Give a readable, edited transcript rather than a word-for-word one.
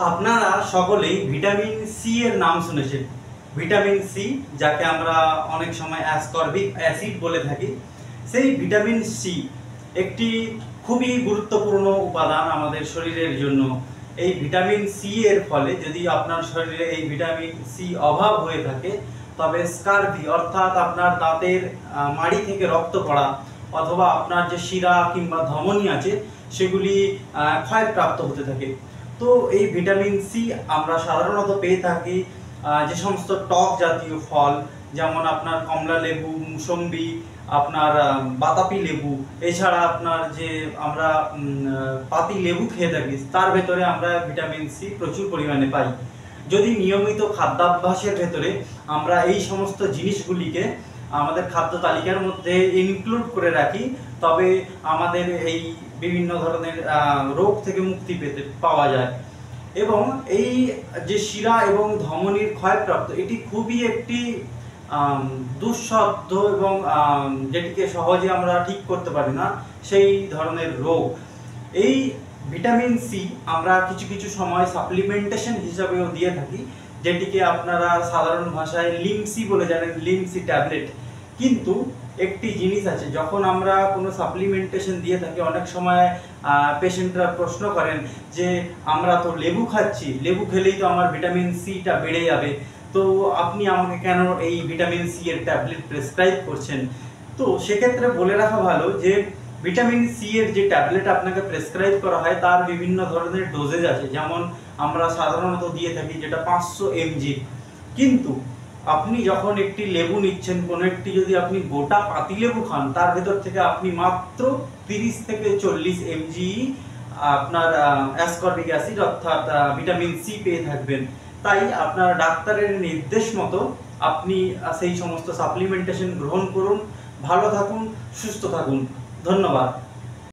আপনারা সকলেই vitamin C এর নাম শুনেছেন। ভিটামিন সি, যাকে আমরা অনেক সময় অ্যাসকর্বিক অ্যাসিড বলে থাকি, সেই ভিটামিন সি একটি খুবই গুরুত্বপূর্ণ উপাদান আমাদের শরীরের জন্য। এই ভিটামিন সি এর ফলে যদি আপনার শরীরে এই ভিটামিন সি অভাব হয়ে থাকে, তবে স্কারভি অর্থাৎ আপনার দাঁতের মাড়ি থেকে রক্ত পড়া অথবা আপনার যে শিরা কিংবা ধমনী আছে সেগুলি ক্ষয়প্রাপ্ত হতে থাকে। তো এই ভিটামিন সি আমরা সাধারণত পেয়ে থাকি যে সমস্ত টক জাতীয় ফল, যেমন আপনার কমলা লেবু, মুসম্বি, আপনার বাতাবি লেবু, এছাড়া আপনার যে আমরা পাতি লেবু খেয়ে থাকি তার ভেতরে আমরা ভিটামিন সি প্রচুর পরিমাণে পাই। যদি নিয়মিত খাদ্যাভ্যাসের ভেতরে আমরা এই সমস্ত জিনিসগুলিকে আমাদের খাদ্য তালিকার মধ্যে ইনক্লুড করে রাখি, তবে আমাদের এই বিভিন্ন ধরনের রোগ থেকে মুক্তি পাওয়া যায়। এবং এই যে শিরা এবং ধমনীর ক্ষয়প্রাপ্ত, এটি খুবই একটি দুঃসাধ্য এবং যেটিকে সহজে আমরা ঠিক করতে পারি না সেই ধরনের রোগ। এই ভিটামিন সি আমরা কিছু কিছু সময় সাপ্লিমেন্টেশন হিসাবেও দিয়ে থাকি, যেটিকে আপনারা সাধারণ ভাষায় লিমসি বলে জানেন, লিমসি ট্যাবলেট। কিন্তু একটি জিনিস আছে, যখন আমরা কোনো সাপ্লিমেন্টেশন দিয়ে থাকি অনেক সময় পেশেন্টরা প্রশ্ন করেন যে আমরা তো লেবু খাচ্ছি, লেবু খেলেই তো আমার ভিটামিন সিটা বেড়ে যাবে, তো আপনি আমাকে কেন এই ভিটামিন সি এর ট্যাবলেট প্রেসক্রাইব করছেন? তো সেক্ষেত্রে বলে রাখা ভালো যে ভিটামিন সি এর যে ট্যাবলেট আপনাকে প্রেসক্রাইব করা হয় তার বিভিন্ন ধরনের ডোজেজ আছে। যেমন আমরা সাধারণত দিয়ে থাকি যেটা 500 mg, কিন্তু আপনি যখন একটি লেবু নিচ্ছেন, কোনো একটি যদি আপনি গোটা পাতি লেবু খান, তার ভেতর থেকে আপনি মাত্র 30 থেকে 40 mg আপনার অ্যাসকর্বিক অ্যাসিড অর্থাৎ ভিটামিন সি পেয়ে থাকবেন। তাই আপনার ডাক্তারের নির্দেশ মতো আপনি সেই সমস্ত সাপ্লিমেন্টেশন গ্রহণ করুন। ভালো থাকুন, সুস্থ থাকুন। ধন্যবাদ।